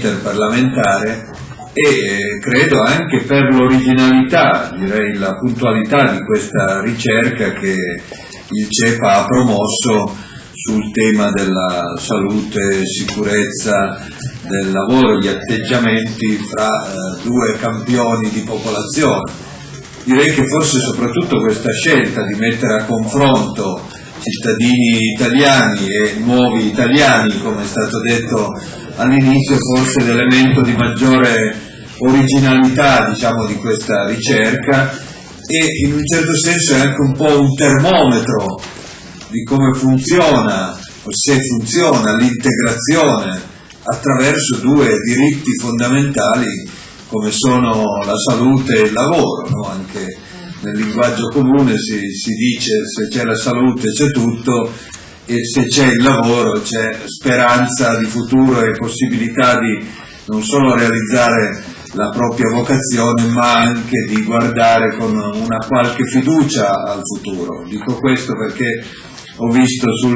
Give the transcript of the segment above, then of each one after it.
dell'iter parlamentare e credo anche per l'originalità, direi la puntualità di questa ricerca che il CEPA ha promosso sul tema della salute, sicurezza del lavoro, gli atteggiamenti fra due campioni di popolazione. Direi che forse soprattutto questa scelta di mettere a confronto cittadini italiani e nuovi italiani, come è stato detto all'inizio, forse l'elemento di maggiore originalità, diciamo, di questa ricerca, e in un certo senso è anche un po' un termometro di come funziona, o se funziona, l'integrazione attraverso due diritti fondamentali come sono la salute e il lavoro, no? Anche nel linguaggio comune si dice se c'è la salute c'è tutto, e se c'è il lavoro c'è speranza di futuro e possibilità di non solo realizzare la propria vocazione, ma anche di guardare con una qualche fiducia al futuro. Dico questo perché ho visto sul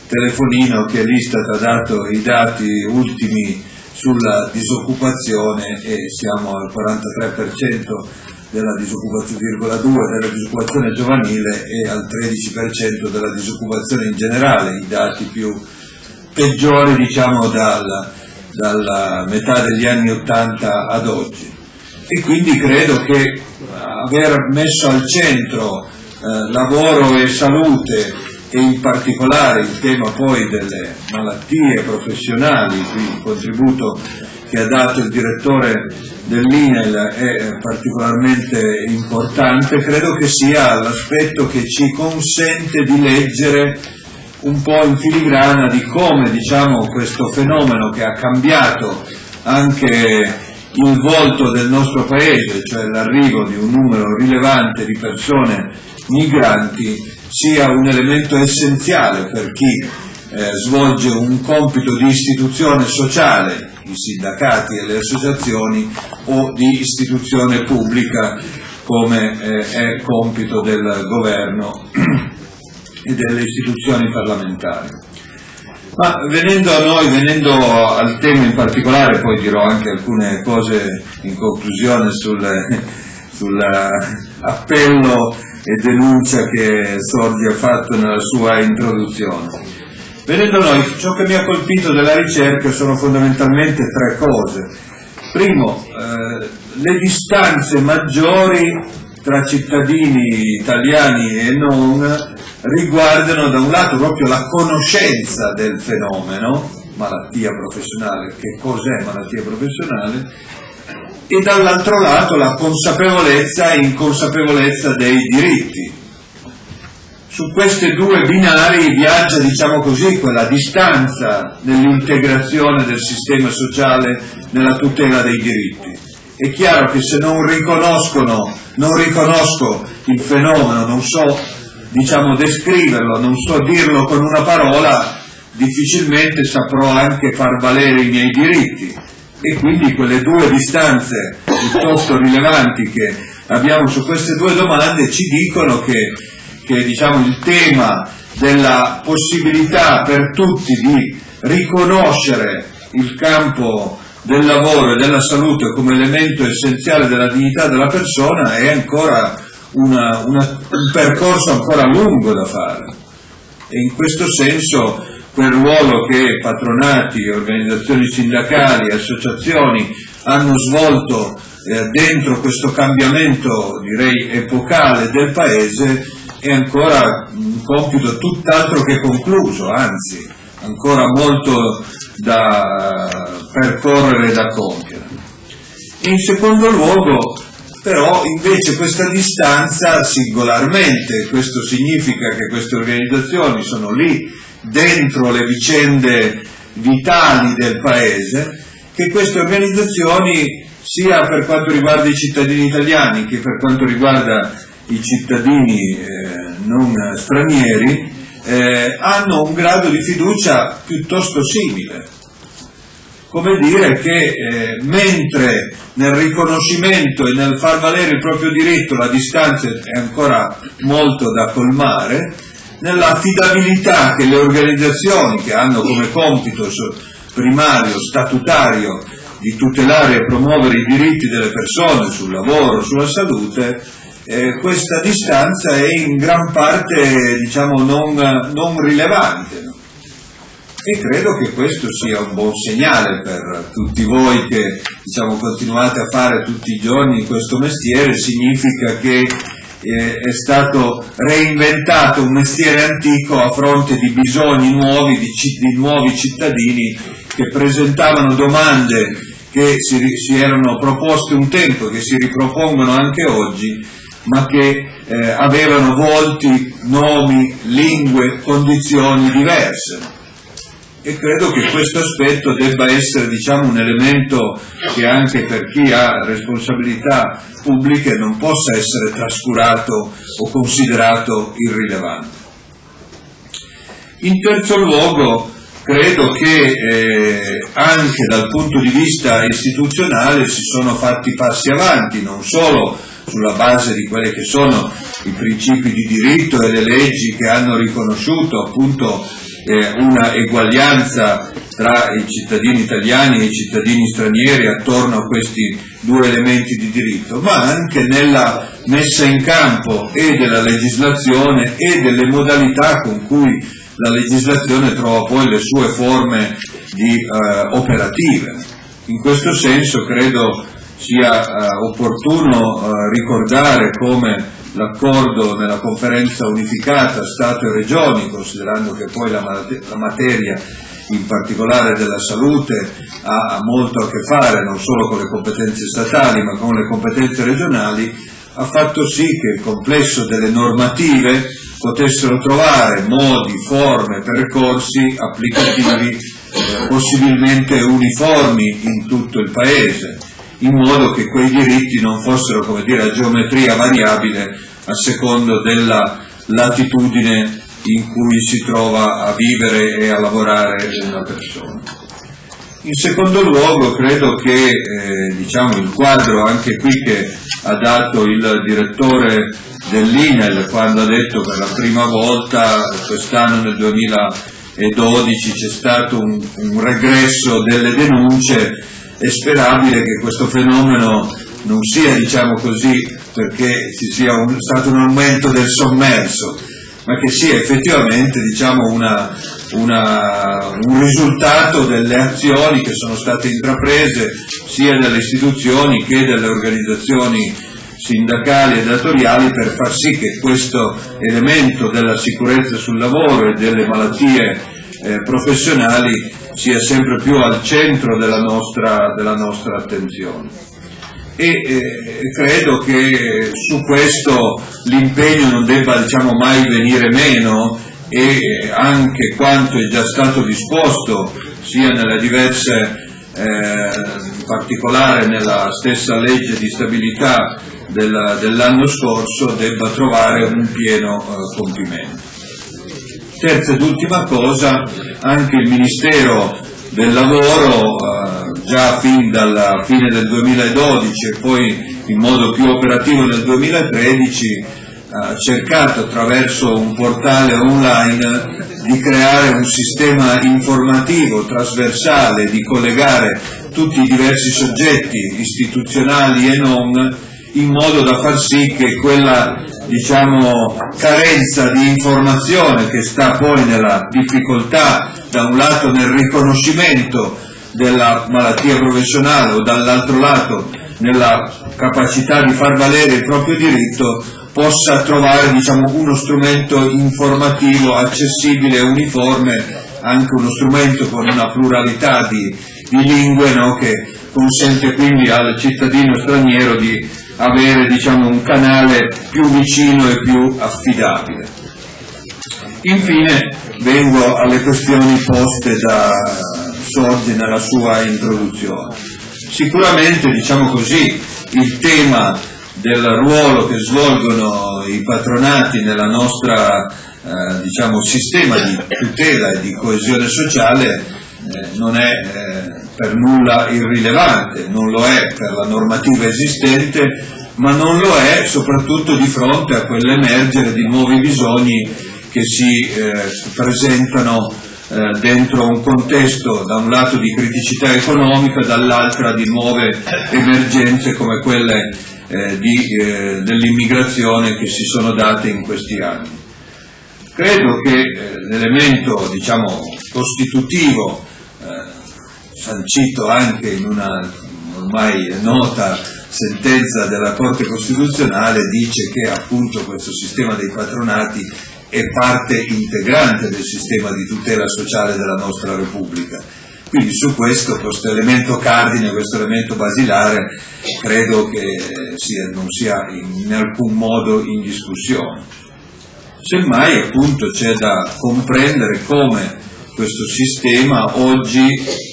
telefonino che l'Istat ha dato i dati ultimi sulla disoccupazione e siamo al 43% della disoccupazione giovanile e al 13% della disoccupazione in generale, i dati più peggiori, diciamo, dalla metà degli anni '80 ad oggi. E quindi credo che aver messo al centro lavoro e salute, e in particolare il tema poi delle malattie professionali, qui il contributo che ha dato il direttore dell'INAIL è particolarmente importante, credo che sia l'aspetto che ci consente di leggere un po' in filigrana di come, diciamo, questo fenomeno che ha cambiato anche il volto del nostro paese, cioè l'arrivo di un numero rilevante di persone migranti, sia un elemento essenziale per chi svolge un compito di istituzione sociale, i sindacati e le associazioni, o di istituzione pubblica come è compito del governo e delle istituzioni parlamentari. Ma venendo a noi, venendo al tema in particolare, poi dirò anche alcune cose in conclusione sull'appello e denuncia che Sordi ha fatto nella sua introduzione. Venendo a noi, ciò che mi ha colpito della ricerca sono fondamentalmente tre cose. Primo, le distanze maggiori tra cittadini italiani e non riguardano da un lato proprio la conoscenza del fenomeno, malattia professionale, che cos'è malattia professionale, e dall'altro lato la consapevolezza e inconsapevolezza dei diritti. Su questi due binari viaggia, diciamo così, quella distanza nell'integrazione del sistema sociale nella tutela dei diritti. È chiaro che se non riconosco il fenomeno, non so, diciamo, descriverlo, non so dirlo con una parola, difficilmente saprò anche far valere i miei diritti. E quindi quelle due distanze piuttosto rilevanti che abbiamo su queste due domande ci dicono che diciamo, il tema della possibilità per tutti di riconoscere il campo del lavoro e della salute come elemento essenziale della dignità della persona è ancora un percorso ancora lungo da fare. E in questo senso quel ruolo che patronati, organizzazioni sindacali, associazioni hanno svolto dentro questo cambiamento, direi, epocale del Paese è ancora un compito tutt'altro che concluso, anzi ancora molto da percorrere e da compiere. In secondo luogo, però, invece questa distanza singolarmente, questo significa che queste organizzazioni sono lì dentro le vicende vitali del Paese, che queste organizzazioni, sia per quanto riguarda i cittadini italiani che per quanto riguarda i cittadini non stranieri, hanno un grado di fiducia piuttosto simile. Come dire che mentre nel riconoscimento e nel far valere il proprio diritto la distanza è ancora molto da colmare, nell'affidabilità che le organizzazioni, che hanno come compito primario, statutario, di tutelare e promuovere i diritti delle persone sul lavoro, sulla salute, questa distanza è in gran parte, diciamo, non rilevante, no? E credo che questo sia un buon segnale per tutti voi che, diciamo, continuate a fare tutti i giorni questo mestiere. Significa che è stato reinventato un mestiere antico a fronte di bisogni nuovi, di nuovi cittadini che presentavano domande che si erano proposte un tempo e che si ripropongono anche oggi, ma che avevano volti, nomi, lingue, condizioni diverse. E credo che questo aspetto debba essere, diciamo, un elemento che anche per chi ha responsabilità pubbliche non possa essere trascurato o considerato irrilevante. In terzo luogo, credo che anche dal punto di vista istituzionale si sono fatti passi avanti, non solo sulla base di quelli che sono i principi di diritto e le leggi che hanno riconosciuto appunto una eguaglianza tra i cittadini italiani e i cittadini stranieri attorno a questi due elementi di diritto, ma anche nella messa in campo e della legislazione e delle modalità con cui la legislazione trova poi le sue forme operative. In questo senso credo sia opportuno ricordare come l'accordo nella conferenza unificata Stato e Regioni, considerando che poi la materia, in particolare della salute, ha molto a che fare non solo con le competenze statali ma con le competenze regionali, ha fatto sì che il complesso delle normative potessero trovare modi, forme, percorsi applicativi possibilmente uniformi in tutto il Paese, in modo che quei diritti non fossero, come dire, a geometria variabile a secondo della latitudine in cui si trova a vivere e a lavorare una persona. In secondo luogo credo che diciamo, il quadro anche qui che ha dato il direttore dell'INEL quando ha detto per la prima volta quest'anno nel 2012 c'è stato un regresso delle denunce, è sperabile che questo fenomeno non sia, diciamo così, perché ci sia stato un aumento del sommerso, ma che sia effettivamente, diciamo, un risultato delle azioni che sono state intraprese sia dalle istituzioni che dalle organizzazioni sindacali e datoriali per far sì che questo elemento della sicurezza sul lavoro e delle malattie professionali sia sempre più al centro della nostra attenzione. E credo che su questo l'impegno non debba, diciamo, mai venire meno, e anche quanto è già stato disposto sia nelle diverse, in particolare nella stessa legge di stabilità dell'anno scorso, debba trovare un pieno compimento. Terza ed ultima cosa, anche il Ministero del Lavoro già fin dalla fine del 2012 e poi in modo più operativo nel 2013 ha cercato attraverso un portale online di creare un sistema informativo trasversale, di collegare tutti i diversi soggetti istituzionali e non, in modo da far sì che quella, diciamo, carenza di informazione che sta poi nella difficoltà da un lato nel riconoscimento della malattia professionale o dall'altro lato nella capacità di far valere il proprio diritto possa trovare, diciamo, uno strumento informativo accessibile e uniforme, anche uno strumento con una pluralità di lingue, no? Che consente quindi al cittadino straniero di avere, diciamo, un canale più vicino e più affidabile. Infine vengo alle questioni poste da Sordi nella sua introduzione. Sicuramente, diciamo così, il tema del ruolo che svolgono i patronati nella nostra diciamo, sistema di tutela e di coesione sociale non è per nulla irrilevante, non lo è per la normativa esistente, ma non lo è soprattutto di fronte a quell'emergere di nuovi bisogni che si presentano dentro un contesto da un lato di criticità economica, dall'altra di nuove emergenze come quelle dell'immigrazione che si sono date in questi anni. Credo che l'elemento, diciamo, costitutivo, sancito anche in una ormai nota sentenza della Corte Costituzionale, dice che appunto questo sistema dei patronati è parte integrante del sistema di tutela sociale della nostra Repubblica. Quindi su questo elemento cardine, questo elemento basilare, credo che non sia in alcun modo in discussione. Semmai appunto c'è da comprendere come questo sistema oggi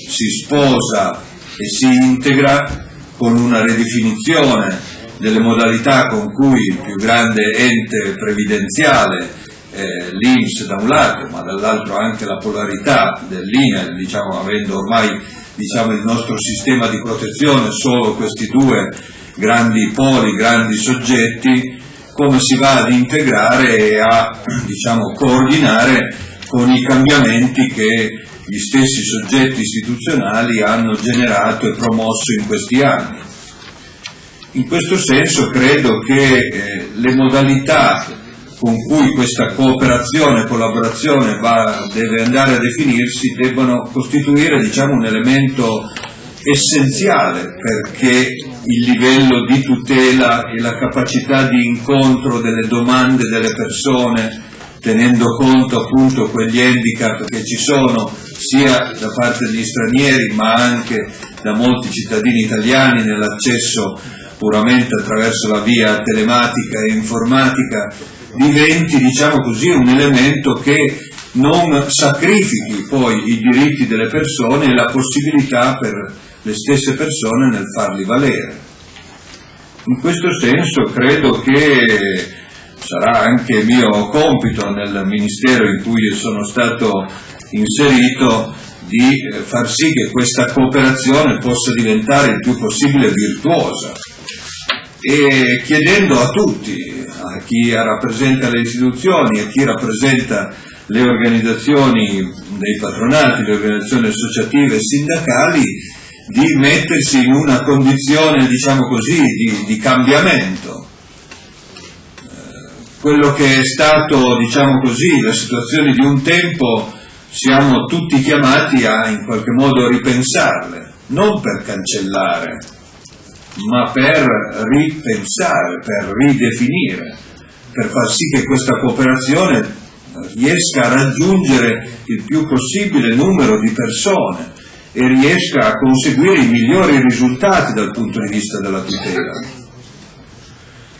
si sposa e si integra con una ridefinizione delle modalità con cui il più grande ente previdenziale, l'INPS da un lato, ma dall'altro anche la polarità dell'INAIL, diciamo, avendo ormai, diciamo, il nostro sistema di protezione solo questi due grandi poli, grandi soggetti, come si va ad integrare e a, diciamo, coordinare con i cambiamenti che gli stessi soggetti istituzionali hanno generato e promosso in questi anni. In questo senso credo che le modalità con cui questa cooperazione e collaborazione deve andare a definirsi debbano costituire, diciamo, un elemento essenziale perché il livello di tutela e la capacità di incontro delle domande delle persone, tenendo conto appunto quegli handicap che ci sono sia da parte degli stranieri ma anche da molti cittadini italiani nell'accesso puramente attraverso la via telematica e informatica, diventi, diciamo così, un elemento che non sacrifichi poi i diritti delle persone e la possibilità per le stesse persone nel farli valere. In questo senso credo che sarà anche mio compito nel Ministero in cui sono stato inserito di far sì che questa cooperazione possa diventare il più possibile virtuosa e chiedendo a tutti, a chi rappresenta le istituzioni, a chi rappresenta le organizzazioni dei patronati, le organizzazioni associative e sindacali, di mettersi in una condizione, diciamo così, di cambiamento. Quello che è stato, diciamo così, la situazione di un tempo, siamo tutti chiamati a in qualche modo ripensarle, non per cancellare, ma per ripensare, per ridefinire, per far sì che questa cooperazione riesca a raggiungere il più possibile numero di persone e riesca a conseguire i migliori risultati dal punto di vista della tutela.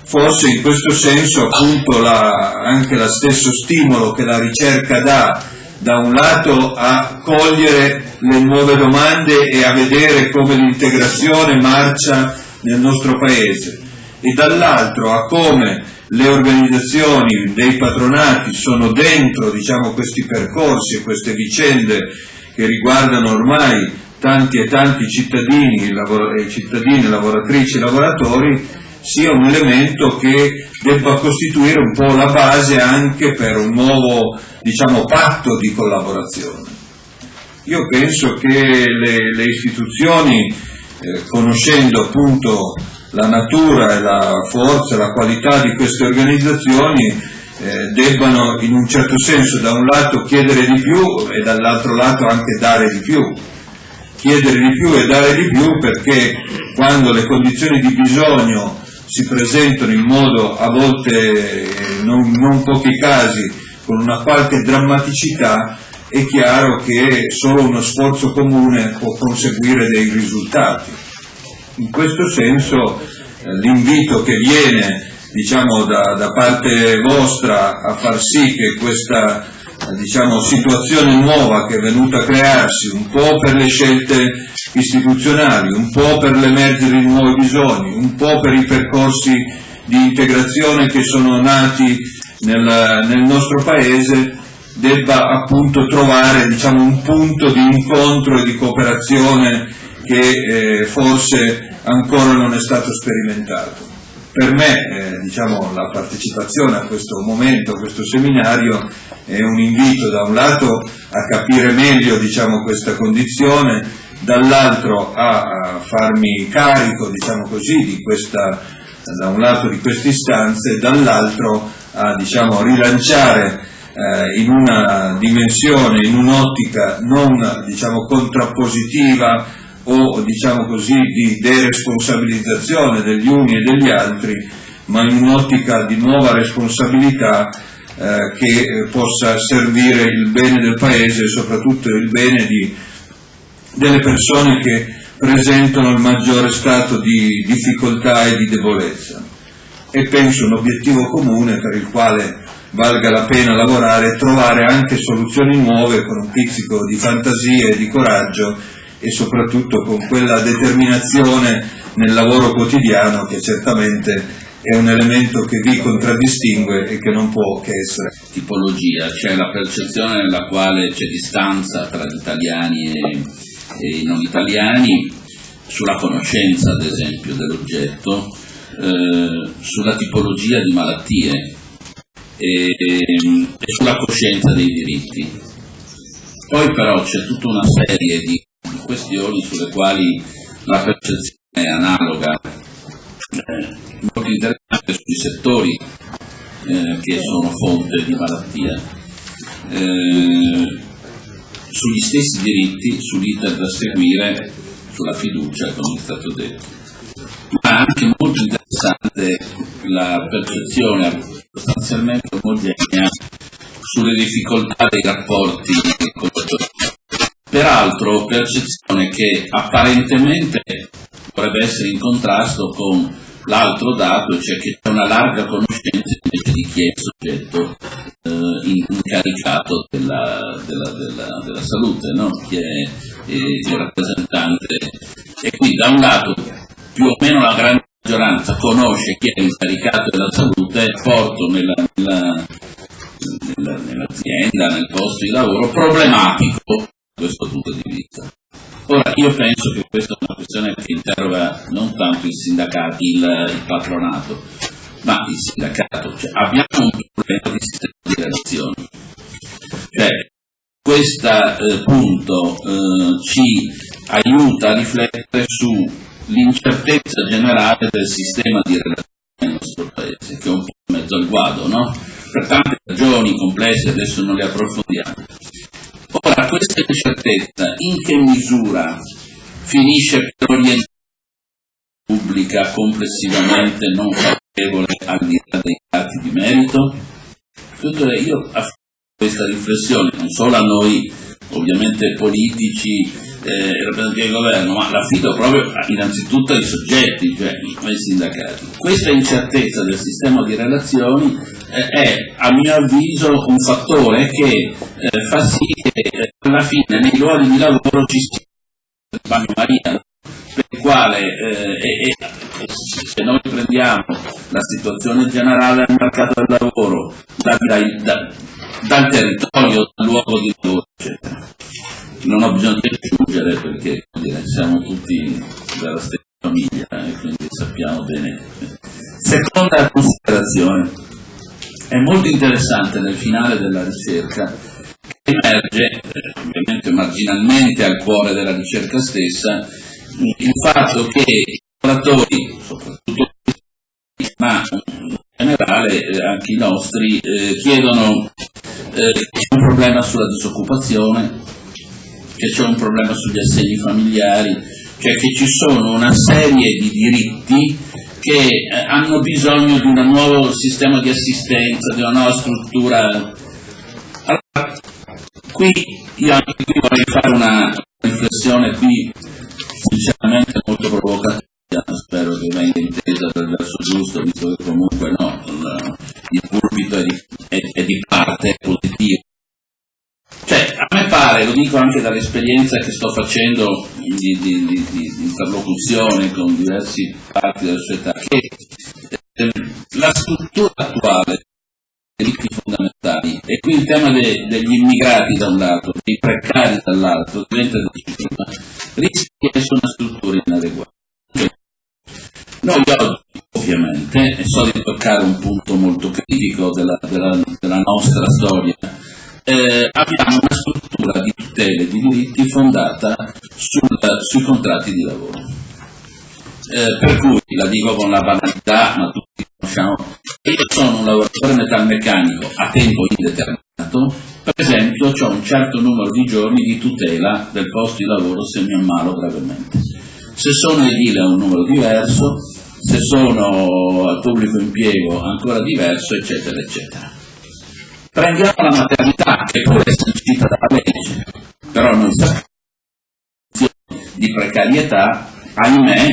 Forse in questo senso appunto anche lo stesso stimolo che la ricerca dà, da un lato a cogliere le nuove domande e a vedere come l'integrazione marcia nel nostro Paese, e dall'altro a come le organizzazioni dei patronati sono dentro, diciamo, questi percorsi e queste vicende che riguardano ormai tanti e tanti cittadini, lavoratrici e lavoratori, sia un elemento che debba costituire un po' la base anche per un nuovo, diciamo, patto di collaborazione. Io penso che le istituzioni, conoscendo appunto la natura e la forza e la qualità di queste organizzazioni, debbano in un certo senso da un lato chiedere di più e dall'altro lato anche dare di più. Chiedere di più e dare di più perché quando le condizioni di bisogno si presentano in modo a volte, non pochi casi, con una qualche drammaticità, è chiaro che solo uno sforzo comune può conseguire dei risultati. In questo senso l'invito che viene, diciamo, da parte vostra a far sì che questa, diciamo, situazione nuova che è venuta a crearsi, un po' per le scelte istituzionali, un po' per l'emergere di nuovi bisogni, un po' per i percorsi di integrazione che sono nati nel nostro Paese, debba appunto trovare, diciamo, un punto di incontro e di cooperazione che forse ancora non è stato sperimentato. Per me diciamo, la partecipazione a questo momento, a questo seminario, è un invito da un lato a capire meglio diciamo, questa condizione, dall'altro a farmi carico diciamo così, di questa, da un lato di queste istanze, dall'altro a diciamo, rilanciare in una dimensione, in un'ottica non diciamo, contrappositiva o diciamo così di deresponsabilizzazione degli uni e degli altri, ma in un'ottica di nuova responsabilità che possa servire il bene del Paese e soprattutto il bene delle persone che presentano il maggiore stato di difficoltà e di debolezza. E penso un obiettivo comune per il quale valga la pena lavorare e trovare anche soluzioni nuove con un pizzico di fantasia e di coraggio e soprattutto con quella determinazione nel lavoro quotidiano che certamente è un elemento che vi contraddistingue e che non può che essere. Tipologia, cioè la percezione nella quale c'è distanza tra gli italiani e i non italiani, sulla conoscenza ad esempio dell'oggetto, sulla tipologia di malattie e sulla coscienza dei diritti. Poi però c'è tutta una serie di questioni sulle quali la percezione è analoga, molto interessante sui settori che sono fonte di malattia, sugli stessi diritti, sull'iter da seguire, sulla fiducia, come è stato detto. Ma anche molto interessante la percezione sostanzialmente omogenea sulle difficoltà dei rapporti con la società. Peraltro percezione che apparentemente dovrebbe essere in contrasto con l'altro dato, cioè che c'è una larga conoscenza invece di chi è il soggetto incaricato della salute, no? Chi è il rappresentante. E qui da un lato più o meno la grande maggioranza conosce chi è l'incaricato della salute, porto nell'azienda, nel posto di lavoro, problematico da questo punto di vista. Ora, io penso che questa è una questione che interroga non tanto i sindacati, il patronato, ma il sindacato. Cioè, abbiamo un problema di sistema di relazioni. Cioè, questo punto ci aiuta a riflettere sull'incertezza generale del sistema di relazioni nel nostro Paese, che è un po' in mezzo al guado, no? Per tante ragioni complesse, adesso non le approfondiamo. Ora, questa incertezza in che misura finisce per orientare la pubblica complessivamente non favorevole al di là dei dati di merito? Io affronto questa riflessione non solo a noi, ovviamente politici e rappresentanti del governo, ma l'affido proprio innanzitutto ai soggetti, cioè ai sindacati. Questa incertezza del sistema di relazioni è a mio avviso un fattore che fa sì che alla fine nei luoghi di lavoro ci sia il bagno Maria, per il quale se noi prendiamo la situazione generale del mercato del lavoro dal territorio, dal luogo di lavoro, eccetera, non ho bisogno di aggiungere perché siamo tutti della stessa famiglia e quindi sappiamo bene. Seconda considerazione, è molto interessante nel finale della ricerca che emerge, ovviamente marginalmente al cuore della ricerca stessa, il fatto che i lavoratori, soprattutto ma in generale anche i nostri, chiedono che c'è un problema sulla disoccupazione, che c'è un problema sugli assegni familiari, cioè che ci sono una serie di diritti che hanno bisogno di un nuovo sistema di assistenza, di una nuova struttura. Allora, qui io anche qui vorrei fare una riflessione qui sinceramente molto provocativa, spero che venga intesa dal verso giusto, visto che comunque no, il pulpito è di parte positivo. Cioè, a me pare, lo dico anche dall'esperienza che sto facendo di interlocuzione con diversi parti della società, che la struttura attuale dei diritti fondamentali, e qui il tema degli immigrati da un lato, dei precari dall'altro, diventa decisiva, rischia di essere una struttura inadeguata. Noi oggi, ovviamente, e so di toccare un punto molto critico della nostra storia, abbiamo una struttura di tutele di diritti fondata sui contratti di lavoro. Per cui, la dico con la banalità, ma tutti conosciamo, io sono un lavoratore metalmeccanico a tempo indeterminato, per esempio ho un certo numero di giorni di tutela del posto di lavoro se mi ammalo gravemente. Se sono edile è un numero diverso, se sono al pubblico impiego ancora diverso, eccetera, eccetera. Prendiamo la maternità, che pure è sancita dalla legge, però noi sappiamo di precarietà, ahimè,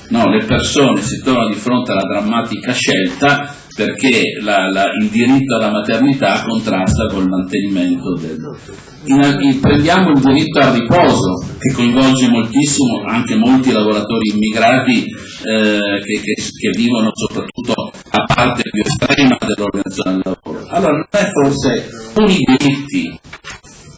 no, le persone si trovano di fronte alla drammatica scelta perché il diritto alla maternità contrasta col mantenimento prendiamo il diritto al riposo, che coinvolge moltissimo anche molti lavoratori immigrati che vivono soprattutto a parte più estrema dell'organizzazione del lavoro. Allora non è forse i diritti,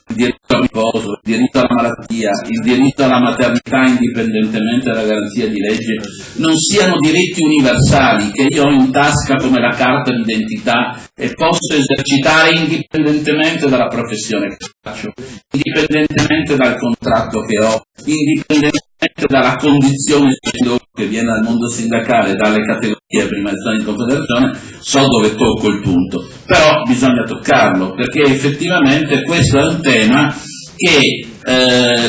il diritto al riposo, il diritto alla malattia, il diritto alla maternità indipendentemente dalla garanzia di legge, non siano diritti universali che io ho in tasca come la carta d'identità e posso esercitare indipendentemente dalla professione che faccio, indipendentemente dal contratto che ho, indipendentemente dalla condizione che viene dal mondo sindacale, dalle categorie prima di confederazione, so dove tocco il punto, però bisogna toccarlo, perché effettivamente questo è un tema che,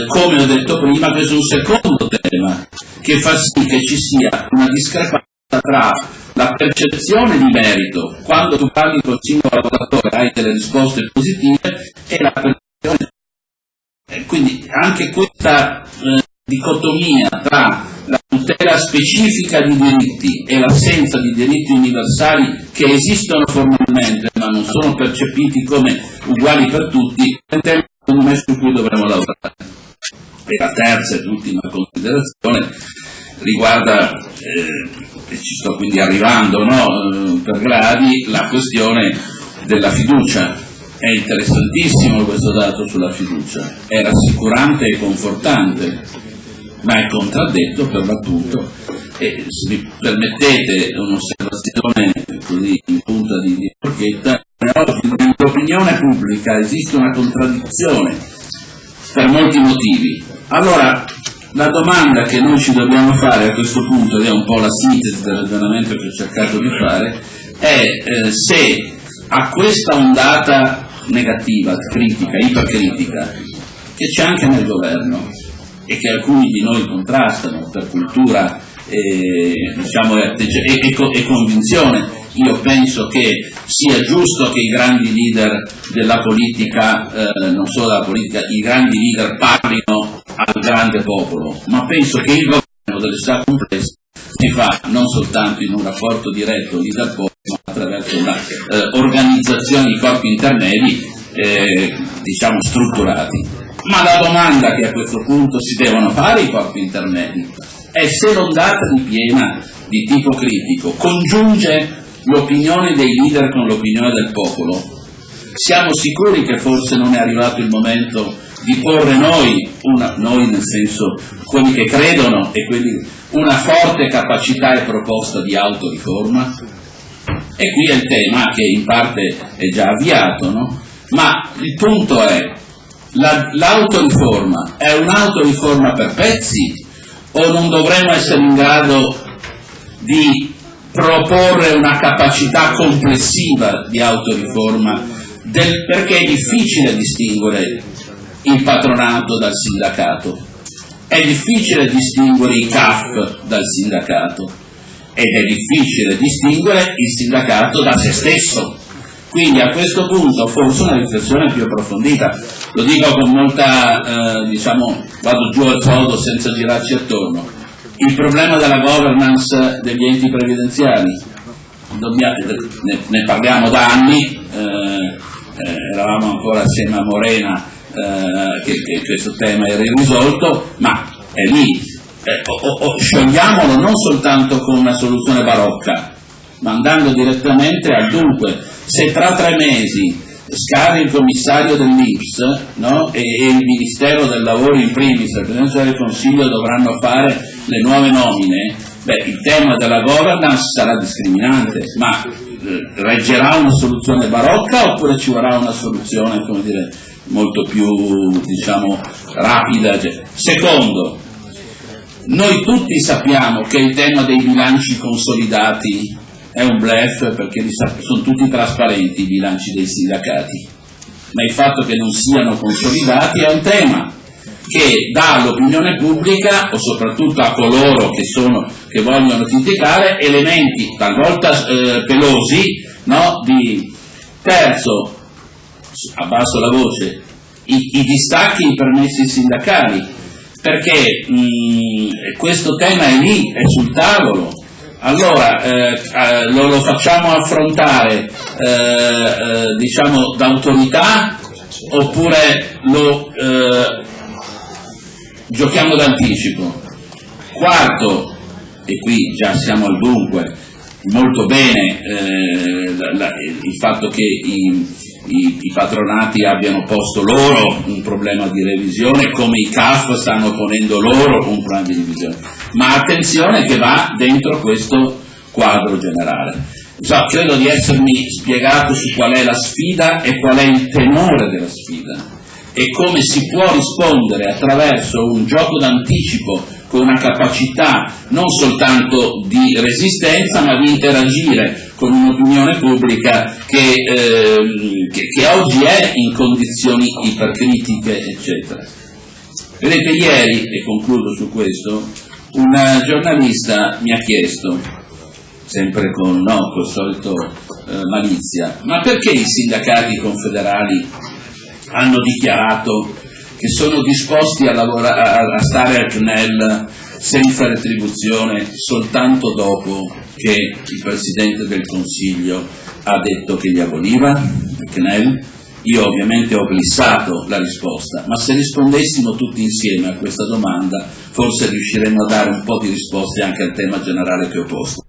come ho detto prima, questo è un secondo tema che fa sì che ci sia una discrepanza tra la percezione di merito, quando tu parli col singolo lavoratore hai delle risposte positive, e la percezione. Quindi anche questa dicotomia tra la tutela specifica di diritti e l'assenza di diritti universali che esistono formalmente ma non sono percepiti come uguali per tutti, è un tema su cui dovremo lavorare. E la terza ed ultima considerazione riguarda, e ci sto quindi arrivando, no, per gradi, la questione della fiducia. È interessantissimo questo dato sulla fiducia, è rassicurante e confortante, ma è contraddetto per l'appunto, e se mi permettete un'osservazione così in punta di forchetta, oggi nell'opinione pubblica esiste una contraddizione per molti motivi. Allora, la domanda che noi ci dobbiamo fare a questo punto, ed è un po' la sintesi del ragionamento che ho cercato di fare, è se a questa ondata negativa, critica, ipercritica, che c'è anche nel governo e che alcuni di noi contrastano per cultura diciamo, e convinzione, io penso che sia giusto che i grandi leader della politica, non solo della politica, i grandi leader parlino al grande popolo, ma penso che il governo delle società complesse si fa non soltanto in un rapporto diretto leader-popolo, ma attraverso una organizzazione di corpi intermedi diciamo strutturati. Ma la domanda che a questo punto si devono fare i corpi intermedi è se l'ondata di piena di tipo critico congiunge l'opinione dei leader con l'opinione del popolo. Siamo sicuri che forse non è arrivato il momento di porre noi nel senso quelli che credono e quelli, una forte capacità e proposta di autoriforma? E qui è il tema che in parte è già avviato, no? Ma il punto è, l'autoriforma è un'autoriforma per pezzi o non dovremmo essere in grado di proporre una capacità complessiva di autoriforma, perché è difficile distinguere il patronato dal sindacato, è difficile distinguere i CAF dal sindacato ed è difficile distinguere il sindacato da se stesso. Quindi a questo punto forse una riflessione più approfondita, lo dico con molta, diciamo, vado giù al sodo senza girarci attorno. Il problema della governance degli enti previdenziali, ne parliamo da anni, eravamo ancora assieme a Morena che questo tema era irrisolto, ma è lì, sciogliamolo non soltanto con una soluzione barocca, ma andando direttamente al dunque. Se tra 3 mesi scade il commissario dell'INPS, no? e il Ministero del Lavoro in primis, il Presidente del Consiglio dovranno fare le nuove nomine, Beh, il tema della governance sarà discriminante, ma reggerà una soluzione barocca oppure ci vorrà una soluzione, come dire, molto più, diciamo, rapida? Secondo, noi tutti sappiamo che il tema dei bilanci consolidati è un bluff, perché sono tutti trasparenti i bilanci dei sindacati, ma il fatto che non siano consolidati è un tema che dà all'opinione pubblica, o soprattutto a coloro che vogliono criticare, elementi talvolta pelosi, no? Terzo, abbasso la voce, i distacchi, i permessi sindacali, perché questo tema è lì, è sul tavolo. Allora lo facciamo affrontare diciamo d'autorità, oppure lo giochiamo d'anticipo? Quarto, e qui già siamo al dunque, molto bene il fatto che i patronati abbiano posto loro un problema di revisione, come i CAF stanno ponendo loro un problema di revisione, ma attenzione che va dentro questo quadro generale. Credo di essermi spiegato su qual è la sfida e qual è il tenore della sfida e come si può rispondere attraverso un gioco d'anticipo con una capacità non soltanto di resistenza, ma di interagire con un'opinione pubblica che oggi è in condizioni ipercritiche, eccetera. Vedete, ieri, e concludo su questo, un giornalista mi ha chiesto, sempre con solito malizia, ma perché i sindacati confederali hanno dichiarato che sono disposti a stare al CNEL senza retribuzione soltanto dopo che il Presidente del Consiglio ha detto che li aboliva il CNEL? Io ovviamente ho glissato la risposta, ma se rispondessimo tutti insieme a questa domanda forse riusciremmo a dare un po' di risposte anche al tema generale che ho posto.